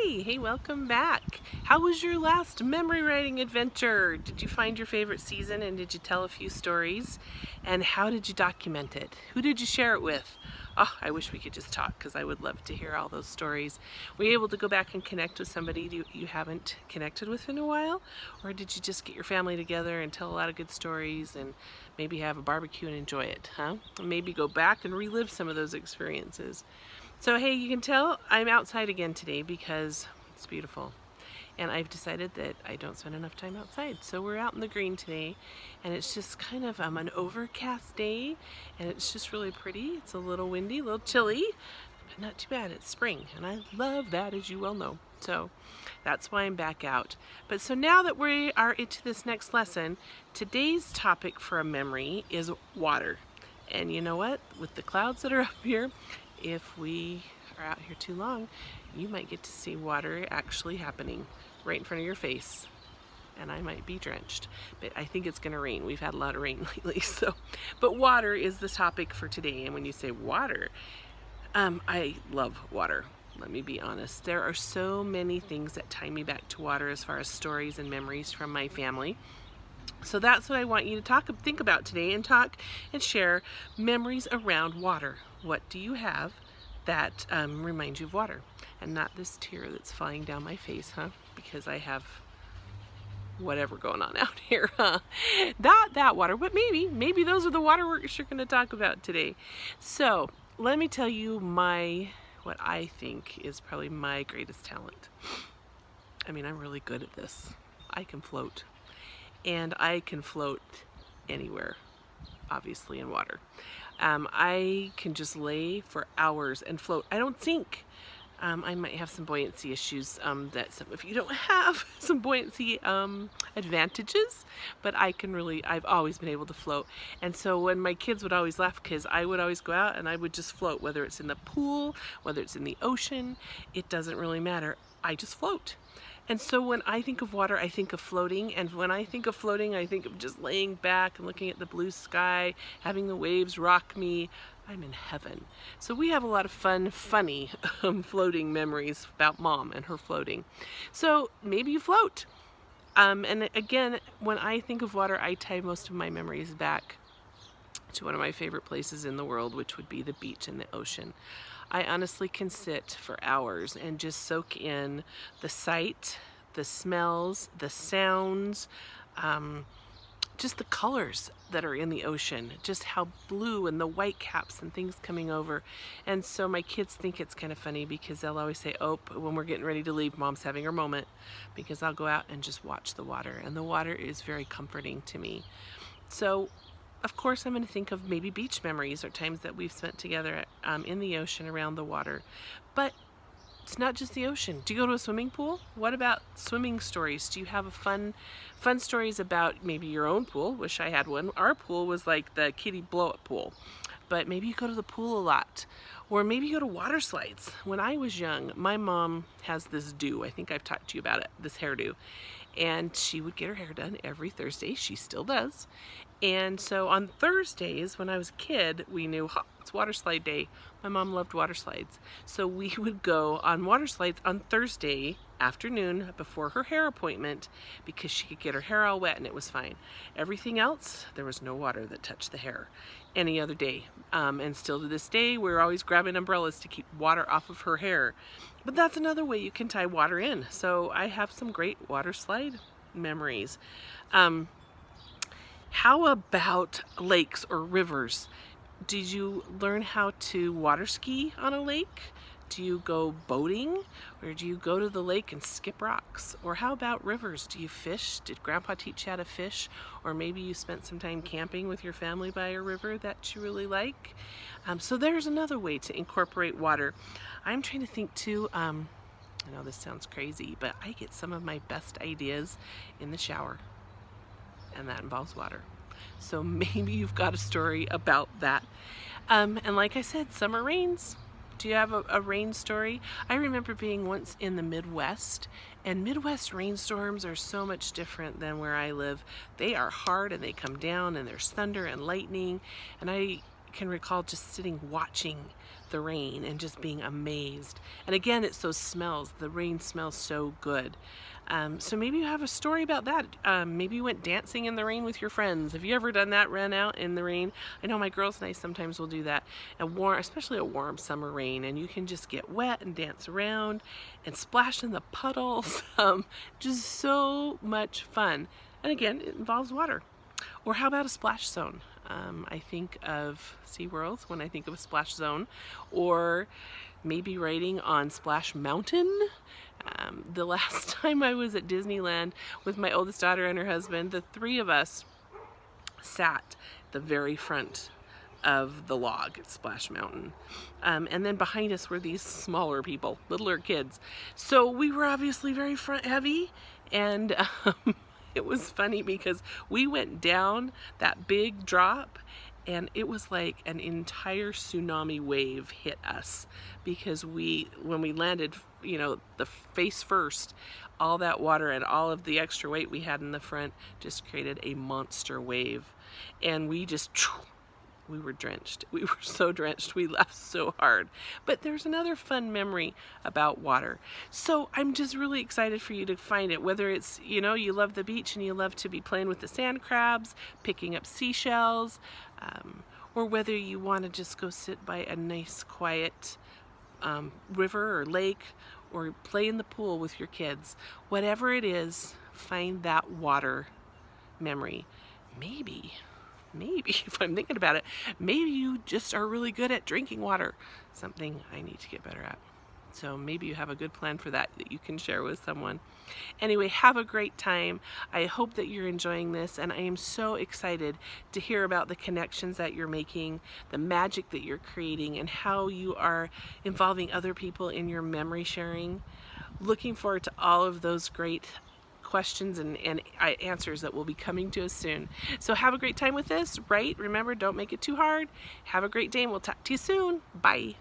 Hey, welcome back. How was your last memory writing adventure? Did you find your favorite season and did you tell a few stories? And how did you document it? Who did you share it with? Oh, I wish we could just talk because I would love to hear all those stories. Were you able to go back and connect with somebody you haven't connected with in a while? Or did you just get your family together and tell a lot of good stories and maybe have a barbecue and enjoy it, huh? Maybe go back and relive some of those experiences. So hey, you can tell I'm outside again today because it's beautiful. And I've decided that I don't spend enough time outside. So we're out in the green today and it's just kind of an overcast day and it's just really pretty. It's a little windy, a little chilly, but not too bad. It's spring and I love that, as you well know. So that's why I'm back out. But so now that we are into this next lesson, today's topic for a memory is water. And you know what? With the clouds that are up here, if we are out here too long, you might get to see water actually happening right in front of your face. And I might be drenched, but I think it's gonna rain. We've had a lot of rain lately, so. But water is the topic for today. And when you say water, I love water. Let me be honest. There are so many things that tie me back to water as far as stories and memories from my family. So that's what I want you to think about today and talk and share memories around water. What do you have that reminds you of water? And not this tear that's falling down my face, huh? Because I have whatever going on out here, huh? Not that water, but maybe those are the waterworks you're going to talk about today. So let me tell you what I think is probably my greatest talent. I mean, I'm really good at this. I can float. And I can float anywhere, obviously in water. I can just lay for hours and float. I don't sink. I might have some buoyancy issues that some of you don't have, some buoyancy advantages, but I've always been able to float. And so when my kids would always laugh because I would always go out and I would just float, whether it's in the pool, whether it's in the ocean, it doesn't really matter. I just float. And so when I think of water, I think of floating. And when I think of floating, I think of just laying back and looking at the blue sky, having the waves rock me. I'm in heaven. So we have a lot of funny floating memories about Mom and her floating. So maybe you float. And again, when I think of water, I tie most of my memories back to one of my favorite places in the world, which would be the beach and the ocean. I honestly can sit for hours and just soak in the sight, the smells, the sounds, just the colors that are in the ocean, just how blue and the white caps and things coming over. And so my kids think it's kind of funny because they'll always say, oh, when we're getting ready to leave, Mom's having her moment, because I'll go out and just watch the water. And the water is very comforting to me. So of course, I'm going to think of maybe beach memories or times that we've spent together in the ocean around the water. But it's not just the ocean. Do you go to a swimming pool? What about swimming stories? Do you have fun stories about maybe your own pool? Wish I had one. Our pool was like the kiddie blow-up pool. But maybe you go to the pool a lot. Or maybe you go to water slides. When I was young, my mom has this do. I think I've talked to you about it, this hairdo. And she would get her hair done every Thursday. She still does. And so on Thursdays, when I was a kid, we knew it's water slide day. My mom loved water slides. So we would go on water slides on Thursday afternoon before her hair appointment because she could get her hair all wet and it was fine. Everything else, there was no water that touched the hair any other day. And still to this day, we're always grabbing umbrellas to keep water off of her hair. But that's another way you can tie water in. So I have some great water slide memories. How about lakes or rivers? Did you learn how to water ski on a lake? Do you go boating? Or do you go to the lake and skip rocks? Or how about rivers? Do you fish? Did Grandpa teach you how to fish? Or maybe you spent some time camping with your family by a river that you really like? So there's another way to incorporate water. I'm trying to think too, I know this sounds crazy, but I get some of my best ideas in the shower. And that involves water. So maybe you've got a story about that. And like I said, summer rains. Do you have a rain story? I remember being once in the Midwest, and Midwest rainstorms are so much different than where I live. They are hard and they come down and there's thunder and lightning. And I can recall just sitting watching the rain and just being amazed. And again, it's those smells. The rain smells so good. So maybe you have a story about that. Maybe you went dancing in the rain with your friends. Have you ever done that, run out in the rain? I know my girls and I sometimes will do that, especially a warm summer rain, and you can just get wet and dance around and splash in the puddles. Just so much fun. And again, it involves water. Or how about a splash zone? I think of SeaWorld when I think of a splash zone, or maybe riding on Splash Mountain. The last time I was at Disneyland with my oldest daughter and her husband, the three of us sat at the very front of the log at Splash Mountain. And then behind us were these smaller people, littler kids. So we were obviously very front heavy, and it was funny because we went down that big drop and it was like an entire tsunami wave hit us, because when we landed, the face first, all that water and all of the extra weight we had in the front just created a monster wave, and we were drenched. We were so drenched. We laughed so hard. But there's another fun memory about water. So I'm just really excited for you to find it, whether it's, you love the beach and you love to be playing with the sand crabs, picking up seashells, or whether you want to just go sit by a nice quiet river or lake, or play in the pool with your kids. Whatever it is, find that water memory. Maybe, if I'm thinking about it, maybe you just are really good at drinking water, something I need to get better at. So maybe you have a good plan for that you can share with someone. Anyway, have a great time. I hope that you're enjoying this, and I am so excited to hear about the connections that you're making, the magic that you're creating, and how you are involving other people in your memory sharing. Looking forward to all of those great questions and answers that will be coming to us soon. So have a great time with this, right? Remember, don't make it too hard. Have a great day, and we'll talk to you soon. Bye.